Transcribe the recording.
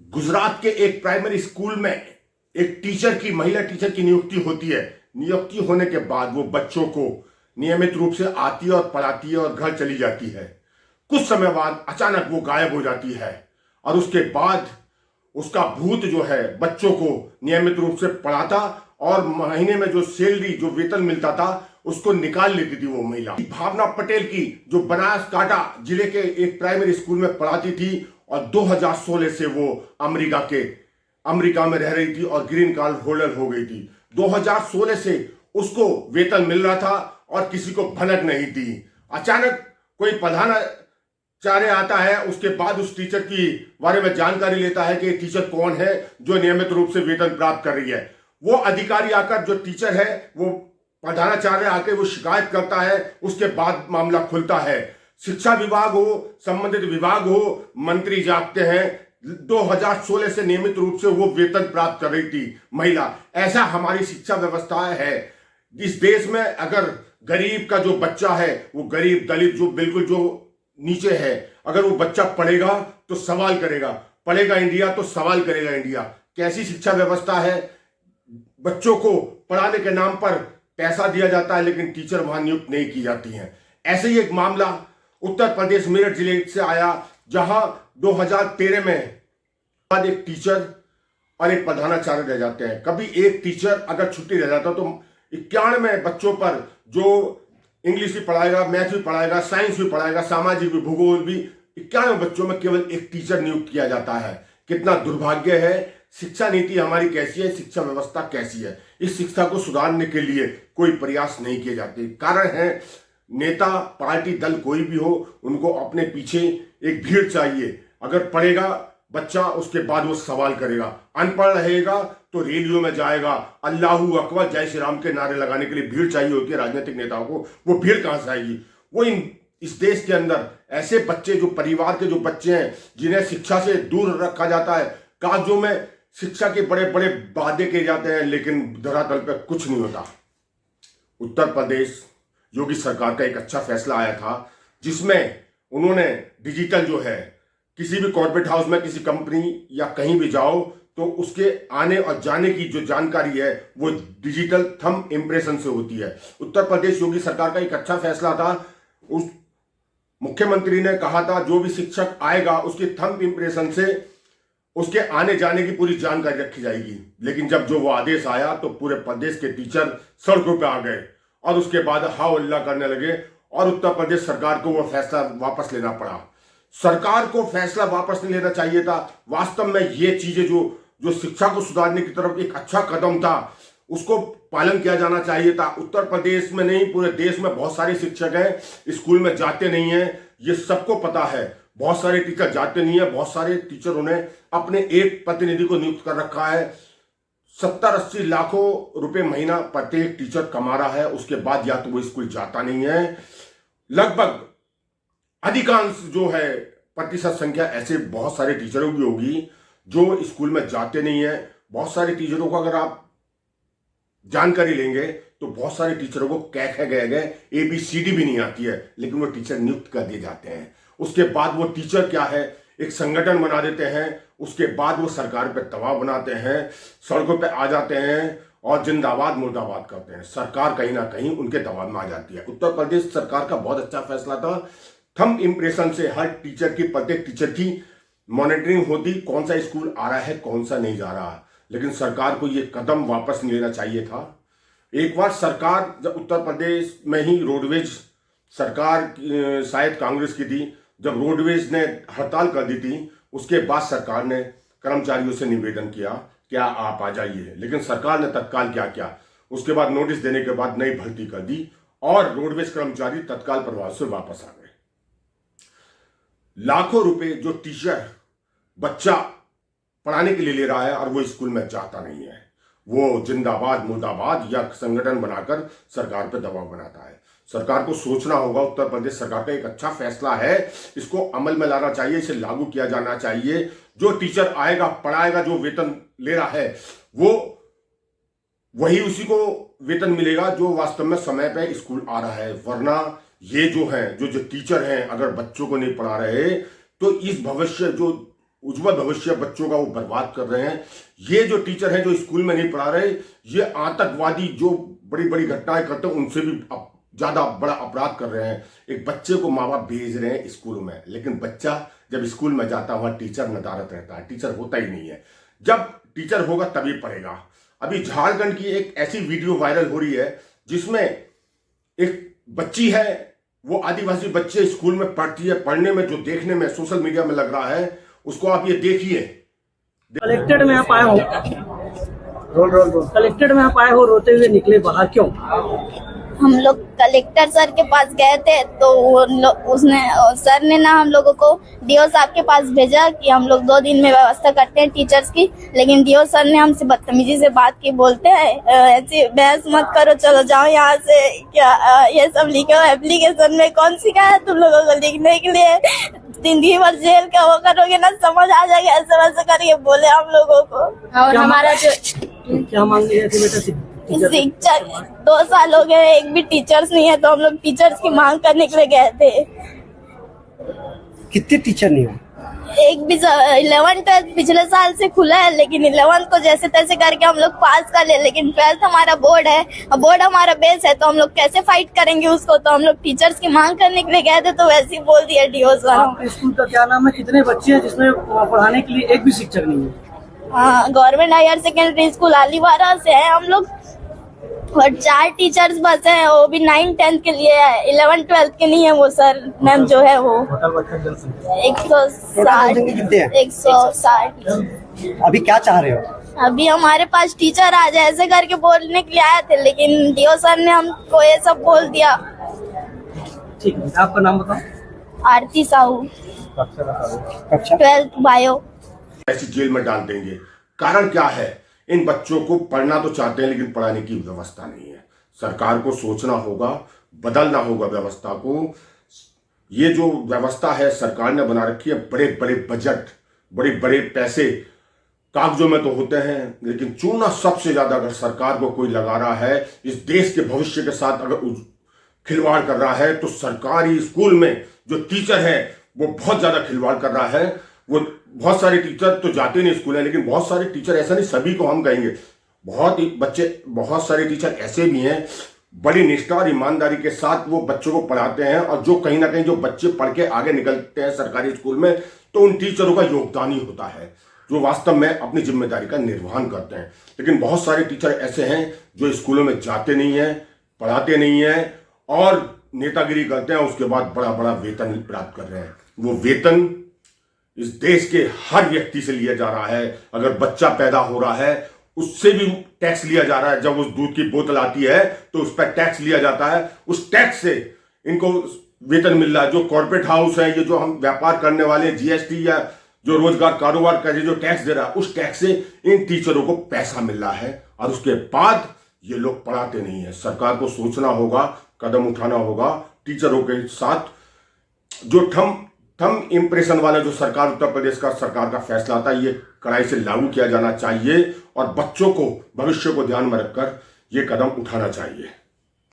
गुजरात के एक primary school में एक टीचर की, महिला टीचर की नियुक्ति होती है। नियुक्ति होने के बाद वो बच्चों को नियमित रूप से आती है और पढ़ाती है और घर चली जाती है। कुछ समय बाद अचानक वो गायब हो जाती है और उसके बाद उसका भूत जो है बच्चों को नियमित रूप से पढ़ाता और महीने में जो सैलरी, जो वेतन मिलता था, उसको निकाल लेती थी वो महिला। भावना पटेल की, जो बनासकांठा जिले के एक प्राइमरी स्कूल में पढ़ाती थी और 2016 से वो अमेरिका में रह रही थी और ग्रीन कार्ड होल्डर हो गई थी। 2016 से उसको वेतन मिल रहा था और किसी को भनक नहीं थी। अचानक कोई प्रधानाचार्य आता है, उसके बाद उस टीचर की बारे में जानकारी लेता है कि टीचर कौन है जो नियमित रूप से वेतन प्राप्त कर रही है। वो अधिकारी आकर, जो टीचर है वो प्रधानाचार्य आकर वो शिकायत करता है। उसके बाद मामला खुलता है। शिक्षा विभाग हो, संबंधित विभाग हो, मंत्री जागते हैं। 2016 से नियमित रूप से वो वेतन प्राप्त कर रही थी महिला। ऐसा हमारी शिक्षा व्यवस्था है इस देश में। अगर गरीब का जो बच्चा है, वो गरीब दलित जो बिल्कुल जो नीचे है, अगर वो बच्चा पढ़ेगा तो सवाल करेगा, पढ़ेगा इंडिया तो सवाल करेगा इंडिया। कैसी शिक्षा व्यवस्था है? बच्चों को पढ़ाने के नाम पर पैसा दिया जाता है लेकिन टीचर वहां नियुक्त नहीं की जाती हैं। ऐसे ही एक मामला उत्तर प्रदेश मेरठ जिले से आया, जहां 2013 में एक टीचर और एक प्रधानाचार्य रह जाते हैं। कभी एक टीचर अगर छुट्टी रह जाता तो 91 बच्चों पर, जो इंग्लिश भी पढ़ाएगा, मैथ भी पढ़ाएगा, साइंस भी पढ़ाएगा, सामाजिक भी, भूगोल भी, 91 बच्चों में केवल एक टीचर नियुक्त किया जाता है। कितना दुर्भाग्य है। शिक्षा नीति हमारी कैसी है, शिक्षा व्यवस्था कैसी है? इस शिक्षा को सुधारने के लिए कोई प्रयास नहीं किए जाते। कारण है, नेता, पार्टी, दल कोई भी हो, उनको अपने पीछे एक भीड़ चाहिए। अगर पढ़ेगा बच्चा, उसके बाद वो सवाल करेगा। अनपढ़ रहेगा तो रैलियों में जाएगा, अल्लाहू अकबर, जय श्री राम के नारे लगाने के लिए भीड़ चाहिए होती है राजनीतिक नेताओं को। वो भीड़ कहां से आएगी? वो इस देश के अंदर ऐसे बच्चे, जो परिवार के जो बच्चे हैं, जिन्हें शिक्षा से दूर रखा जाता है, कागजों में शिक्षा के बड़े बड़े वादे किए जाते हैं लेकिन धरातल पर कुछ नहीं होता। उत्तर प्रदेश योगी सरकार का एक अच्छा फैसला आया था, जिसमें उन्होंने डिजिटल जो है, किसी भी कॉर्पोरेट हाउस में, किसी कंपनी या कहीं भी जाओ तो उसके आने और जाने की जो जानकारी है वो डिजिटल थंब इम्प्रेशन से होती है। उत्तर प्रदेश योगी सरकार का एक अच्छा फैसला था। उस मुख्यमंत्री ने कहा था जो भी शिक्षक आएगा उसके थंब इम्प्रेशन से उसके आने जाने की पूरी जानकारी रखी जाएगी। लेकिन जब जो वो आदेश आया तो पूरे प्रदेश के टीचर सड़कों पर आ गए और उसके बाद हाउ अल्लाह करने लगे और उत्तर प्रदेश सरकार को वो फैसला वापस लेना पड़ा। सरकार को फैसला वापस नहीं लेना चाहिए था। वास्तव में ये चीजें जो शिक्षा को सुधारने की तरफ एक अच्छा कदम था, उसको पालन किया जाना चाहिए था। उत्तर प्रदेश में नहीं, पूरे देश में बहुत सारे शिक्षक हैं स्कूल में जाते नहीं हैं, ये सबको पता है। बहुत सारे टीचर जाते नहीं है, बहुत सारे टीचरों ने अपने एक प्रतिनिधि को नियुक्त कर रखा है। 70-80 लाखों रुपए महीना प्रत्येक टीचर कमा रहा है, उसके बाद या तो वो स्कूल जाता नहीं है। लगभग अधिकांश जो है प्रतिशत संख्या ऐसे बहुत सारे टीचरों की होगी जो स्कूल में जाते नहीं है। बहुत सारे टीचरों को अगर आप जानकारी लेंगे तो बहुत सारे टीचरों को कै ख गए गए ABCD भी नहीं आती है, लेकिन वो टीचर नियुक्त कर दिए जाते हैं। उसके बाद वो टीचर क्या है, एक संगठन बना देते हैं। उसके बाद वो सरकार पे दबाव बनाते हैं, सड़कों पे आ जाते हैं और जिंदाबाद मुर्दाबाद करते हैं। सरकार कहीं ना कहीं उनके दबाव में आ जाती है। उत्तर प्रदेश सरकार का बहुत अच्छा फैसला था। थंब इम्प्रेशन से हर टीचर की, प्रत्येक टीचर की मॉनिटरिंग होती, कौन सा स्कूल आ रहा है, कौन सा नहीं जा रहा। लेकिन सरकार को ये कदम वापस नहीं लेना चाहिए था। एक बार सरकार, जब उत्तर प्रदेश में ही रोडवेज सरकार शायद कांग्रेस की थी, जब रोडवेज ने हड़ताल कर दी थी, उसके बाद सरकार ने कर्मचारियों से निवेदन किया क्या आप आ जाइए, लेकिन सरकार ने तत्काल क्या किया, उसके बाद नोटिस देने के बाद नई भर्ती कर दी और रोडवेज कर्मचारी तत्काल प्रभाव से वापस आ गए। लाखों रुपए जो टीचर बच्चा पढ़ाने के लिए ले रहा है और वो स्कूल में जाता नहीं है, वो जिंदाबाद मुर्दाबाद या संगठन बनाकर सरकार पर दबाव बनाता है। सरकार को सोचना होगा। उत्तर प्रदेश सरकार का एक अच्छा फैसला है, इसको अमल में लाना चाहिए, इसे लागू किया जाना चाहिए। जो टीचर आएगा, पढ़ाएगा, जो वेतन ले रहा है वो वही उसी को वेतन मिलेगा जो वास्तव में समय पे स्कूल आ रहा है। वरना ये जो है, जो टीचर हैं, अगर बच्चों को नहीं पढ़ा रहे तो इस भविष्य जो उज्जवल भविष्य बच्चों का वो बर्बाद कर रहे हैं। ये जो टीचर हैं जो स्कूल में नहीं पढ़ा रहे, ये आतंकवादी जो बड़ी बड़ी घटनाएं करते हैं उनसे भी ज्यादा बड़ा अपराध कर रहे हैं। एक बच्चे को माँ बाप भेज रहे हैं स्कूल में, लेकिन बच्चा जब स्कूल में जाता है वहां टीचर नदारत रहता है, टीचर होता ही नहीं है। जब टीचर होगा तभी पढ़ेगा। अभी झारखंड की एक ऐसी वीडियो वायरल हो रही है जिसमें एक बच्ची है, वो आदिवासी बच्चे स्कूल में पढ़ती है, पढ़ने में जो देखने में सोशल मीडिया में लग रहा है उसको आप ये देखिए। कलेक्टेड में आप आए हो, कलेक्टेड में आप आए हो, रोते हुए निकले बाहर, क्यों? हम लोग कलेक्टर सर के पास गए थे तो उसने सर ने ना हम लोगों को डीओ साहब के पास भेजा कि हम लोग 2 दिन में व्यवस्था करते हैं टीचर्स की। लेकिन डीओ सर ने हमसे बदतमीजी से बात की, बोलते हैं ऐसी बहस मत करो, चलो जाओ यहाँ से। क्या ये सब लिखे हो एप्लीकेशन में? कौन सिखाया तुम लोगों को लिखने के लिए? जिंदगी भर जेल का वो करोगे ना, समझ आ जाएगा, ऐसे वैसे करके बोले हम लोगों को। और हमारा जो क्या मांग रहे थे बेटा? शिक्षक 2 साल हो गए, एक भी टीचर्स नहीं है, तो हम लोग टीचर्स की मांग करने के लिए गए थे। कितने टीचर नहीं हो? एक भी 11th-12th पिछले साल से खुला है, लेकिन 11th को जैसे तैसे करके हम लोग पास कर ले, लेकिन 12th हमारा बोर्ड है, बोर्ड हमारा बेस है, तो हम लोग कैसे फाइट करेंगे उसको? तो हम लोग टीचर्स की मांग करने के लिए गए थे, तो वैसे ही बोल दिया डीओ सर। आपके स्कूल का क्या नाम है? कितने बच्चे हैं जिसमें पढ़ाने के लिए एक भी शिक्षक नहीं है? हाँ, गवर्नमेंट हायर सेकेंडरी स्कूल आलीवारा से है हम लोग, और 4 टीचर्स बस हैं, वो भी 9th-10th के लिए है, 11th-12th के नहीं है वो सर मैम जो है वो। 160। अभी क्या चाह रहे हो? अभी हमारे पास टीचर आ जाए ऐसे करके बोलने के लिए आए थे, लेकिन डीओ सर ने हमको ये सब बोल दिया। ठीक है, आपका नाम बताओ। आरती साहू, 12th बायो। ऐसी जेल में डाल देंगे। कारण क्या है? इन बच्चों को पढ़ना तो चाहते हैं लेकिन पढ़ाने की व्यवस्था नहीं है। सरकार को सोचना होगा, बदलना होगा व्यवस्था को। ये जो व्यवस्था है सरकार ने बना रखी है, बड़े बड़े बजट, बड़े बड़े पैसे कागजों में तो होते हैं, लेकिन चूना सबसे ज्यादा अगर सरकार को कोई लगा रहा है, इस देश के भविष्य के साथ अगर खिलवाड़ कर रहा है, तो सरकारी स्कूल में जो टीचर है वो बहुत ज्यादा खिलवाड़ कर रहा है। वो बहुत सारे टीचर तो जाते नहीं स्कूल है, लेकिन बहुत सारे टीचर, ऐसा नहीं सभी को हम कहेंगे, बहुत सारे टीचर ऐसे भी हैं बड़ी निष्ठा और ईमानदारी के साथ वो बच्चों को पढ़ाते हैं, और जो कहीं ना कहीं जो बच्चे पढ़ के आगे निकलते हैं सरकारी स्कूल में, तो उन टीचरों का योगदान ही होता है जो वास्तव में अपनी जिम्मेदारी का निर्वहन करते हैं। लेकिन बहुत सारे टीचर ऐसे हैं जो स्कूलों में जाते नहीं हैं, पढ़ाते नहीं हैं और नेतागिरी करते हैं, उसके बाद बड़ा बड़ा वेतन प्राप्त कर रहे हैं। वो वेतन इस देश के हर व्यक्ति से लिया जा रहा है। अगर बच्चा पैदा हो रहा है उससे भी टैक्स लिया जा रहा है। जब उस दूध की बोतल आती है तो उस पर टैक्स लिया जाता है, उस टैक्स से इनको वेतन मिल रहा है। जो कॉर्पोरेट हाउस है, ये जो हम व्यापार करने वाले जीएसटी या जो रोजगार कारोबार का जो टैक्स दे रहा है, उस टैक्स से इन टीचरों को पैसा मिल रहा है, और उसके बाद ये लोग पढ़ाते नहीं है। सरकार को सोचना होगा, कदम उठाना होगा। टीचरों के साथ जो थम इम्प्रेशन वाला जो सरकार उत्तर प्रदेश का सरकार का फैसला था, ये कड़ाई से लागू किया जाना चाहिए और बच्चों को भविष्य को ध्यान में रखकर ये कदम उठाना चाहिए।